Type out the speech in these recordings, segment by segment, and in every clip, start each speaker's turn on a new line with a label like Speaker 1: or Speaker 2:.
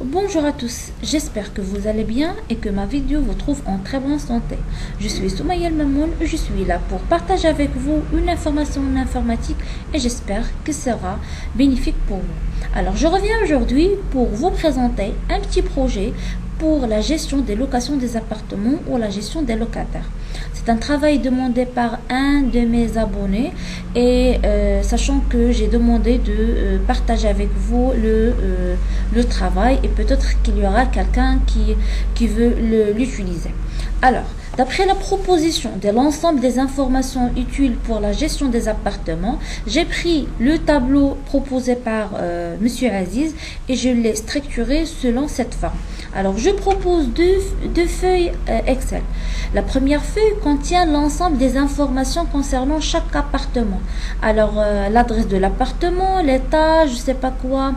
Speaker 1: Bonjour à tous, j'espère que vous allez bien et que ma vidéo vous trouve en très bonne santé. Je suis Soumaïa Mamoun et je suis là pour partager avec vous une information en informatique et j'espère que ce sera bénéfique pour vous. Alors je reviens aujourd'hui pour vous présenter un petit projet pour la gestion des locations des appartements ou la gestion des locataires. C'est un travail demandé par un de mes abonnés et sachant que j'ai demandé de partager avec vous le travail et peut-être qu'il y aura quelqu'un qui veut l'utiliser. Alors, d'après la proposition de l'ensemble des informations utiles pour la gestion des appartements, j'ai pris le tableau proposé par Monsieur Aziz et je l'ai structuré selon cette forme. Alors, je propose deux feuilles Excel. La première feuille contient l'ensemble des informations concernant chaque appartement. Alors, l'adresse de l'appartement, l'étage, je sais pas quoi,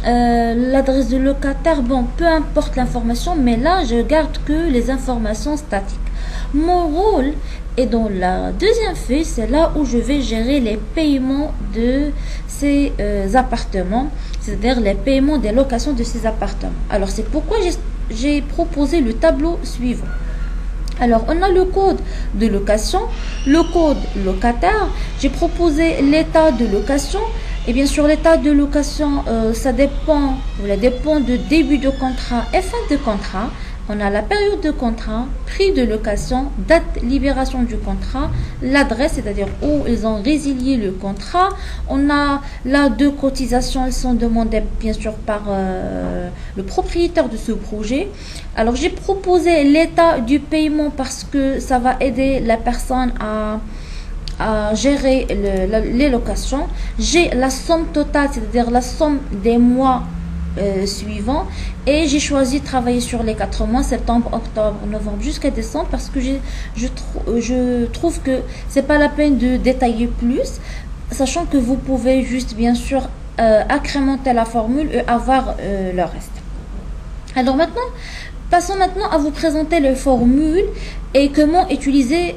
Speaker 1: l'adresse de locataire, bon, peu importe l'information, mais là, je garde que les informations statiques. Mon rôle est dans la deuxième feuille, c'est là où je vais gérer les paiements de ces appartements, c'est-à-dire les paiements des locations de ces appartements. Alors, c'est pourquoi j'ai proposé le tableau suivant. Alors, on a le code de location, le code locataire. J'ai proposé l'état de location. Et bien sûr, l'état de location, ça dépend de début de contrat et fin de contrat. On a la période de contrat, prix de location, date libération du contrat, l'adresse, c'est-à-dire où ils ont résilié le contrat. On a là deux cotisations, elles sont demandées bien sûr par le propriétaire de ce projet. Alors j'ai proposé l'état du paiement parce que ça va aider la personne à gérer les locations. J'ai la somme totale, c'est-à-dire la somme des mois suivants, et j'ai choisi de travailler sur les 4 mois, septembre, octobre, novembre jusqu'à décembre, parce que je trouve que c'est pas la peine de détailler plus, sachant que vous pouvez juste bien sûr incrémenter la formule et avoir le reste. Alors passons maintenant à vous présenter les formules et comment utiliser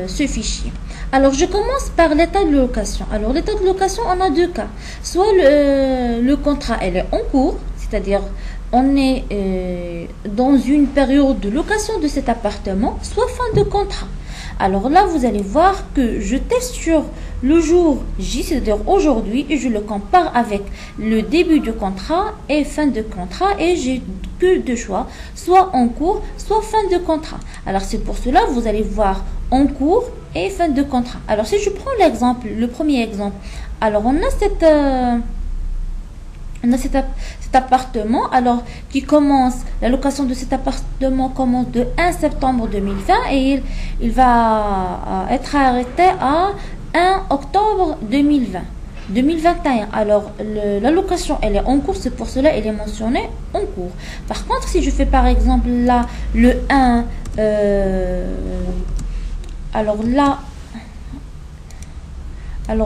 Speaker 1: ce fichier. Alors, je commence par l'état de location. Alors, l'état de location, on a deux cas. Soit le contrat, elle est en cours, c'est-à-dire on est dans une période de location de cet appartement, soit fin de contrat. Alors là, vous allez voir que je teste sur le jour J, c'est-à-dire aujourd'hui, et je le compare avec le début de contrat et fin de contrat, et j'ai que deux choix, soit en cours, soit fin de contrat. Alors c'est pour cela, vous allez voir en cours et fin de contrat. Alors si je prends l'exemple, le premier exemple, alors on a cet appartement, alors qui commence, la location de cet appartement commence de 1 septembre 2020 et il va être arrêté à 1 octobre 2021. Alors la location elle est en cours, c'est pour cela elle est mentionnée en cours. Par contre, si je fais par exemple là le 1 alors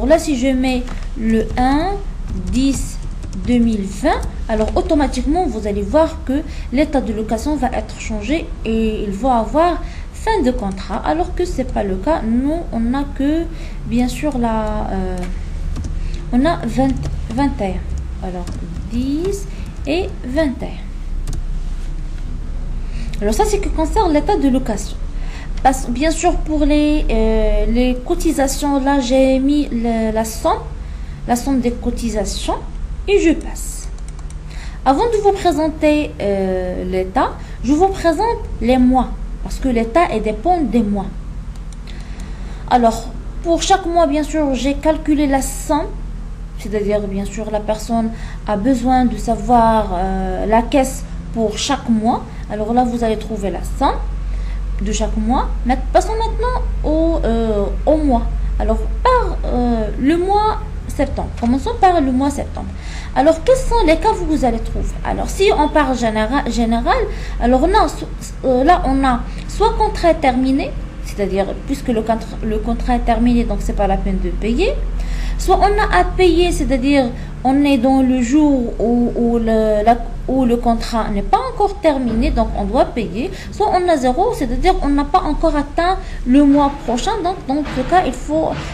Speaker 1: là si je mets le 1 10 2020, alors automatiquement vous allez voir que l'état de location va être changé et il va avoir fin de contrat, alors que c'est pas le cas. Nous on a que bien sûr on a 21, alors 10 et 21. Alors ça c'est ce qui concerne l'état de location. Bien sûr pour les cotisations, là j'ai mis la somme des cotisations et je passe. Avant de vous présenter l'état, je vous présente les mois parce que l'état dépend des mois. Alors pour chaque mois, bien sûr, j'ai calculé la somme, c'est-à-dire bien sûr la personne a besoin de savoir la caisse pour chaque mois. Alors là vous allez trouver la somme de chaque mois. Passons maintenant au mois. Alors par le mois septembre. Commençons par le mois septembre. Alors, quels sont les cas que vous allez trouver? Alors, si on parle général, alors là, on a soit contrat terminé, c'est-à-dire puisque le contrat est terminé, donc c'est pas la peine de payer. Soit on a à payer, c'est-à-dire on est dans le jour où le contrat n'est pas encore terminé, donc on doit payer. Soit on a zéro, c'est-à-dire on n'a pas encore atteint le mois prochain, donc dans ce cas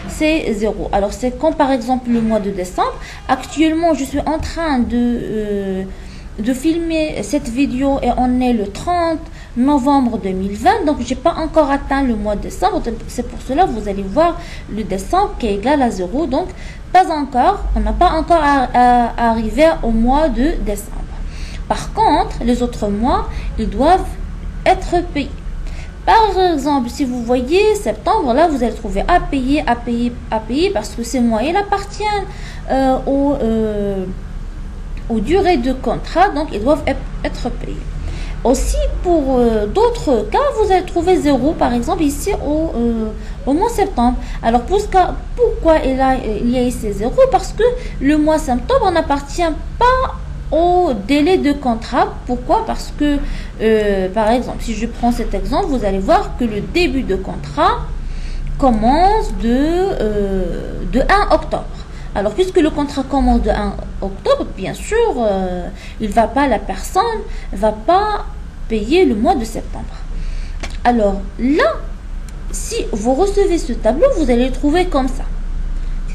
Speaker 1: c'est zéro. Alors c'est comme par exemple le mois de décembre. Actuellement je suis en train de filmer cette vidéo et on est le 30 novembre 2020, donc j'ai pas encore atteint le mois de décembre. C'est pour cela vous allez voir le décembre qui est égal à 0. Donc pas encore, on n'a pas encore arrivé au mois de décembre. Par contre, les autres mois, ils doivent être payés. Par exemple, si vous voyez septembre, là vous allez trouver à payer, à payer, à payer, parce que ces mois il appartient aux durées de contrat, donc ils doivent être payés. Aussi, pour d'autres cas, vous allez trouver 0, par exemple, ici au mois septembre. Alors, pourquoi il y a ici 0? Parce que le mois septembre n'appartient pas au délai de contrat. Pourquoi? Parce que, par exemple, si je prends cet exemple, vous allez voir que le début de contrat commence de 1 octobre. Alors, puisque le contrat commence de 1 octobre, bien sûr, la personne ne va pas payer le mois de septembre. Alors, là, si vous recevez ce tableau, vous allez le trouver comme ça.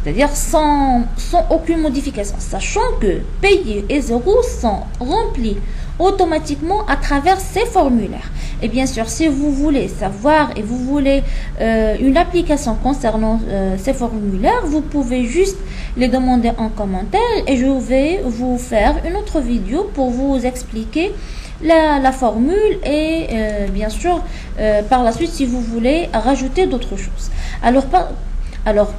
Speaker 1: C'est-à-dire sans aucune modification, sachant que payer et 0 sont remplis automatiquement à travers ces formulaires. Et bien sûr, si vous voulez savoir et vous voulez une application concernant ces formulaires, vous pouvez juste les demander en commentaire et je vais vous faire une autre vidéo pour vous expliquer la formule et bien sûr par la suite si vous voulez rajouter d'autres choses. Alors,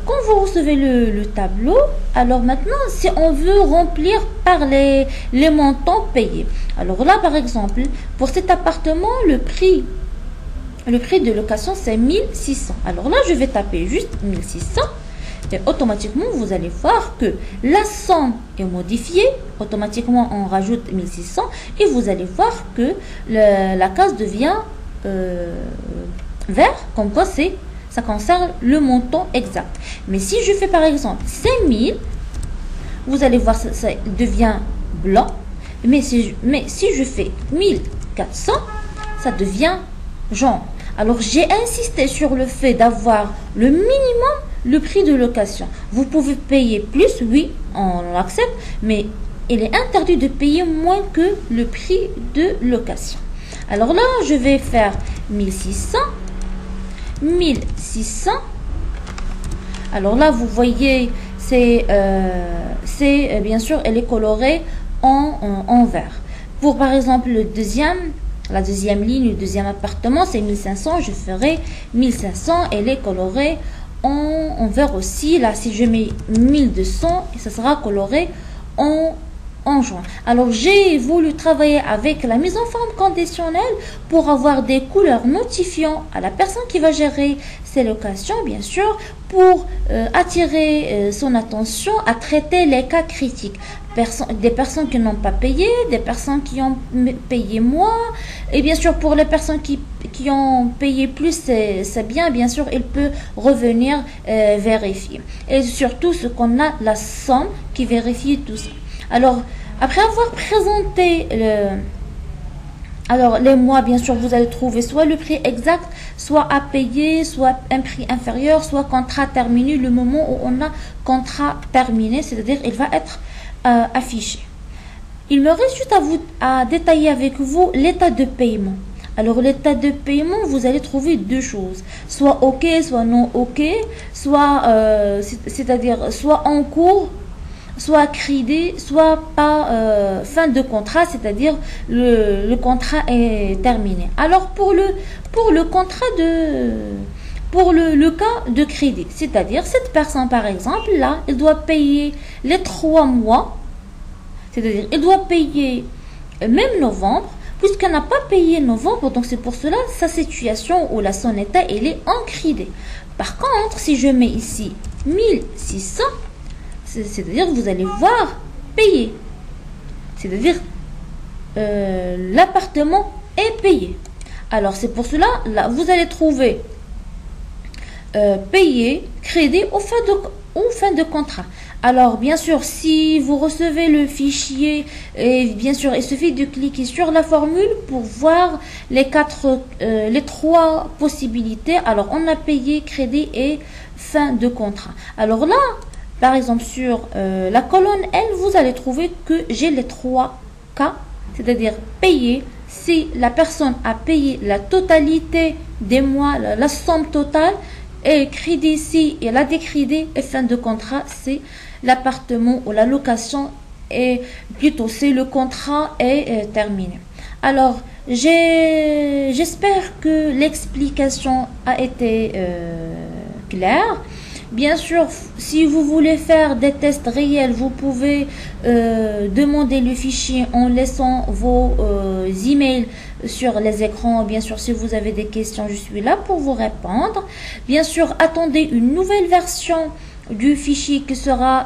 Speaker 1: quand vous recevez le tableau, alors maintenant, si on veut remplir par les montants payés. Alors là, par exemple, pour cet appartement, le prix de location, c'est 1600. Alors là, je vais taper juste 1600. Et automatiquement, vous allez voir que la somme est modifiée. Automatiquement, on rajoute 1600. Et vous allez voir que la case devient vert, comme quoi ça concerne le montant exact. Mais si je fais par exemple 5000, vous allez voir ça devient blanc. Mais si je fais 1400, ça devient jaune. Alors j'ai insisté sur le fait d'avoir le minimum le prix de location. Vous pouvez payer plus, oui, on l'accepte, mais il est interdit de payer moins que le prix de location. Alors là, je vais faire 1600. 1600. Alors là, vous voyez, c'est bien sûr, elle est colorée en vert. Pour par exemple la deuxième ligne, le deuxième appartement, c'est 1500. Je ferai 1500. Elle est colorée en vert aussi. Là, si je mets 1200, ça sera coloré en jaune. Alors, j'ai voulu travailler avec la mise en forme conditionnelle pour avoir des couleurs notifiant à la personne qui va gérer ces locations, bien sûr, pour attirer son attention à traiter les cas critiques. Des personnes qui n'ont pas payé, des personnes qui ont payé moins, et bien sûr pour les personnes qui ont payé plus, c'est bien sûr, il peut revenir vérifier. Et surtout, ce qu'on a, la somme qui vérifie tout ça. Alors, après avoir présenté les mois, bien sûr, vous allez trouver soit le prix exact, soit à payer, soit un prix inférieur, soit contrat terminé, le moment où on a contrat terminé, c'est-à-dire il va être affiché. Il me reste juste à détailler avec vous l'état de paiement. Alors, l'état de paiement, vous allez trouver deux choses. Soit OK, soit non OK, c'est-à-dire soit en cours, soit crédit, soit pas fin de contrat, c'est-à-dire le contrat est terminé. Alors, pour le contrat pour le cas de crédit, c'est-à-dire cette personne, par exemple, là, elle doit payer les 3 mois, c'est-à-dire elle doit payer même novembre, puisqu'elle n'a pas payé novembre, donc c'est pour cela sa situation ou son état, elle est en crédit. Par contre, si je mets ici 1600, c'est-à-dire que vous allez voir payer, c'est-à-dire l'appartement est payé. Alors c'est pour cela, là, vous allez trouver payer, crédit ou fin de contrat. Alors bien sûr, si vous recevez le fichier, et bien sûr, il suffit de cliquer sur la formule pour voir les 3 possibilités. Alors on a payé, crédit et fin de contrat. Alors là, par exemple sur la colonne L, vous allez trouver que j'ai les 3 cas c'est-à-dire payer. Si la personne a payé la totalité des mois, la somme totale, et crédit ici, et la décrédit, et fin de contrat, c'est l'appartement ou la location, et plutôt c'est le contrat est terminé. Alors, j'espère que l'explication a été claire. Bien sûr, si vous voulez faire des tests réels, vous pouvez demander le fichier en laissant vos emails sur les écrans. Bien sûr, si vous avez des questions, je suis là pour vous répondre. Bien sûr, attendez une nouvelle version du fichier qui sera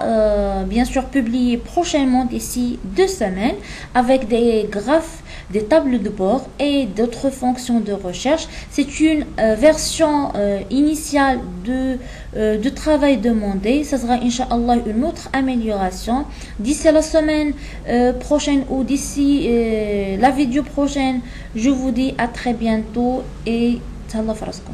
Speaker 1: bien sûr publié prochainement d'ici 2 semaines avec des graphes, des tables de bord et d'autres fonctions de recherche. C'est une version initiale de travail demandé. Ça sera Inch'Allah une autre amélioration. D'ici la semaine prochaine ou d'ici la vidéo prochaine, je vous dis à très bientôt et Talla Faraskum.